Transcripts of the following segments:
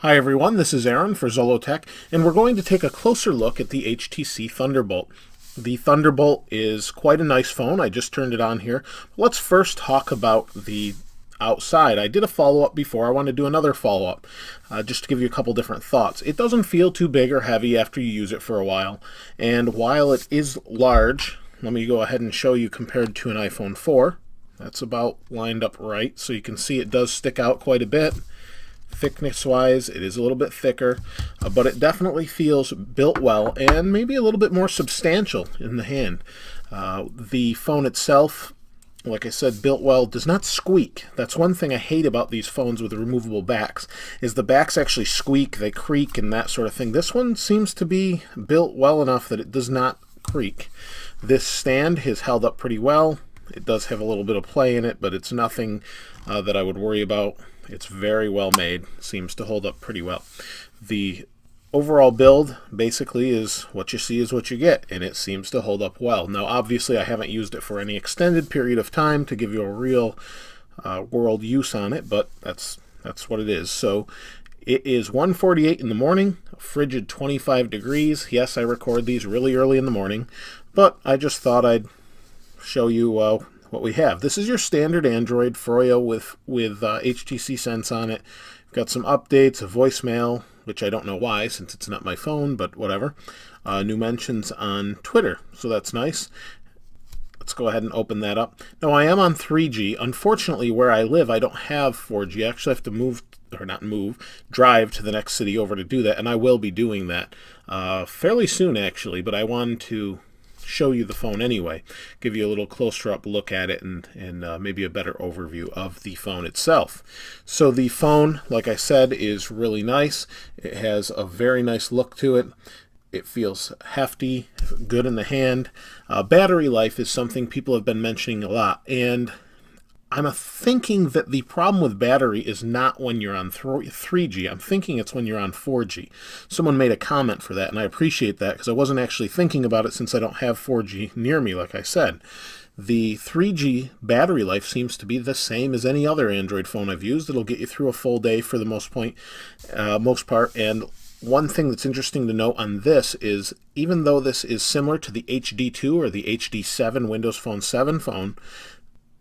Hi everyone, this is Aaron for Zollotech, and we're going to take a closer look at the HTC Thunderbolt. The Thunderbolt is quite a nice phone. I just turned it on here. Let's first talk about the outside. I did a follow-up before. I want to do another follow-up just to give you a couple different thoughts. It doesn't feel too big or heavy after you use it for a while, and while it is large, let me go ahead and show you compared to an iPhone 4. That's about lined up right, so you can see it does stick out quite a bit. Thickness-wise, it is a little bit thicker, but it definitely feels built well and maybe a little bit more substantial in the hand. The phone itself, like I said, built well, does not squeak. That's one thing I hate about these phones with the removable backs, is the backs actually squeak, they creak, and that sort of thing. This one seems to be built well enough that it does not creak. This stand has held up pretty well. It does have a little bit of play in it, but it's nothing that I would worry about. It's very well made, seems to hold up pretty well. The overall build basically is what you see is what you get, and it seems to hold up well. Now obviously I haven't used it for any extended period of time to give you a real world use on it, but that's what it is. So it is 1:48 in the morning, a frigid 25 degrees. Yes, I record these really early in the morning, but I just thought I'd show you what we have. This is your standard Android Froyo with HTC Sense on it. Got some updates, a voicemail, which I don't know why since it's not my phone, but whatever. New mentions on Twitter, so that's nice. Let's go ahead and open that up. Now I am on 3G. Unfortunately, where I live, I don't have 4G. I actually have to drive to the next city over to do that, and I will be doing that fairly soon actually, but I wanted to show you the phone anyway, give you a little closer up look at it and maybe a better overview of the phone itself. So the phone, like I said, is really nice. It has a very nice look to it. It feels hefty, good in the hand. Battery life is something people have been mentioning a lot, and I'm thinking that the problem with battery is not when you're on 3G. I'm thinking it's when you're on 4G. Someone made a comment for that, and I appreciate that because I wasn't actually thinking about it since I don't have 4G near me, like I said. The 3G battery life seems to be the same as any other Android phone I've used. It'll get you through a full day for the most part. And one thing that's interesting to note on this is, even though this is similar to the HD2 or the HD7 Windows Phone 7 phone,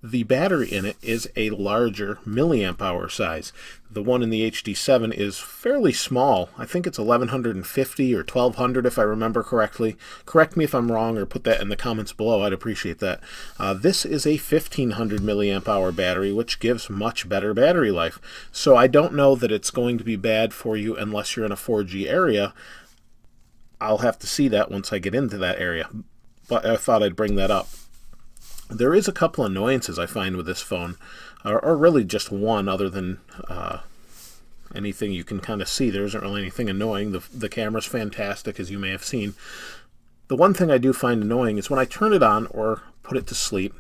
the battery in it is a larger milliamp hour size. The one in the HD7 is fairly small. I think it's 1150 or 1200 if I remember correctly. Correct me if I'm wrong or put that in the comments below. I'd appreciate that. This is a 1500 milliamp hour battery, which gives much better battery life. So I don't know that it's going to be bad for you unless you're in a 4G area. I'll have to see that once I get into that area, but I thought I'd bring that up. There is a couple annoyances I find with this phone, or really just one, other than anything you can kind of see. There isn't really anything annoying. The camera's fantastic, as you may have seen. The one thing I do find annoying is when I turn it on or put it to sleep,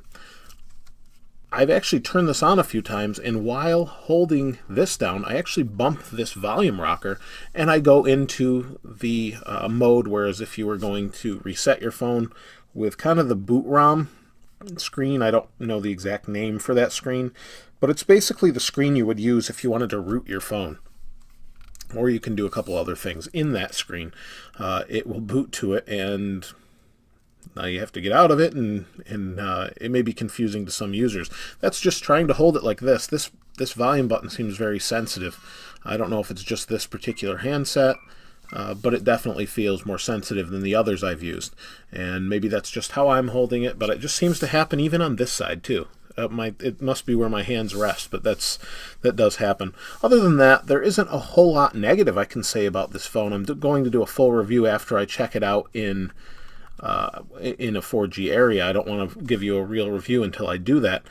I've actually turned this on a few times, and while holding this down, I actually bump this volume rocker, and I go into the mode, whereas if you were going to reset your phone with kind of the boot ROM screen, I don't know the exact name for that screen, but it's basically the screen you would use if you wanted to root your phone, or you can do a couple other things in that screen. It will boot to it, and now you have to get out of it, and it may be confusing to some users. That's just trying to hold it like this. This volume button seems very sensitive. I don't know if it's just this particular handset, but it definitely feels more sensitive than the others I've used. And maybe that's just how I'm holding it, but it just seems to happen even on this side too. It must be where my hands rest, but that does happen. Other than that, there isn't a whole lot negative I can say about this phone. I'm going to do a full review after I check it out in a 4G area. I don't want to give you a real review until I do that,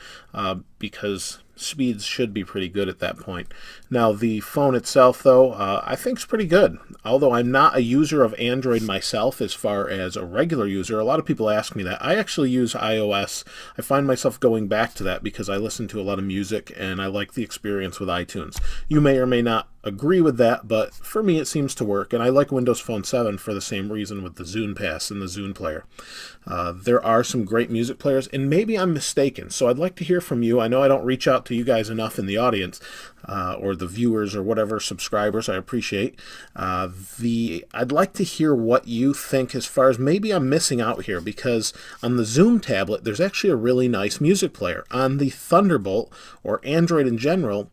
because speeds should be pretty good at that point. Now the phone itself, though, I think is pretty good. Although I'm not a user of Android myself as far as a regular user. A lot of people ask me that. I actually use iOS. I find myself going back to that because I listen to a lot of music and I like the experience with iTunes. You may or may not agree with that, but for me it seems to work, and I like Windows Phone 7 for the same reason with the Zune Pass and the Zune Player. There are some great music players, and maybe I'm mistaken, so I'd like to hear from you. I know I don't reach out to you guys enough in the audience, or the viewers or whatever, subscribers, I appreciate. I'd like to hear what you think as far as maybe I'm missing out here, because on the Zoom tablet, there's actually a really nice music player. On the Thunderbolt, or Android in general,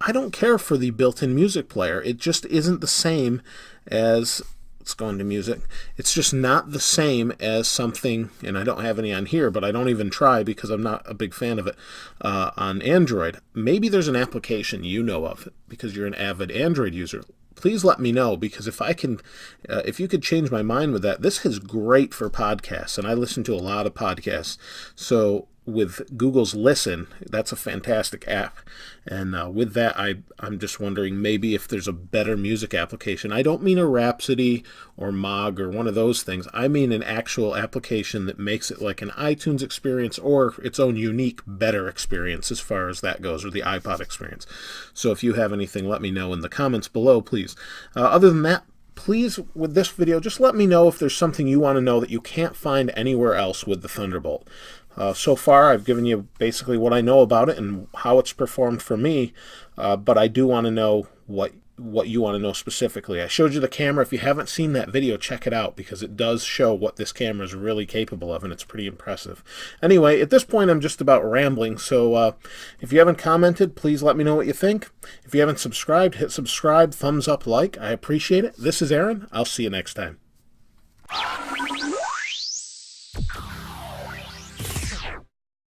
I don't care for the built-in music player. It just isn't the same as... Let's go into music. It's just not the same as something, and I don't have any on here, but I don't even try because I'm not a big fan of it, on Android. Maybe there's an application you know of because you're an avid Android user. Please let me know, because if you could change my mind with that. This is great for podcasts, and I listen to a lot of podcasts. So with Google's Listen, that's a fantastic app. And with that, I'm just wondering maybe if there's a better music application. I don't mean a Rhapsody or Mog or one of those things. I mean an actual application that makes it like an iTunes experience, or its own unique, better experience as far as that goes, or the iPod experience. So if you have anything, let me know in the comments below, please. Other than that, please, with this video, just let me know if there's something you want to know that you can't find anywhere else with the Thunderbolt. So far, I've given you basically what I know about it and how it's performed for me, but I do want to know what you want to know specifically. I showed you the camera. If you haven't seen that video, check it out, because it does show what this camera is really capable of, and it's pretty impressive. Anyway, at this point, I'm just about rambling, so if you haven't commented, please let me know what you think. If you haven't subscribed, hit subscribe, thumbs up, like. I appreciate it. This is Aaron. I'll see you next time.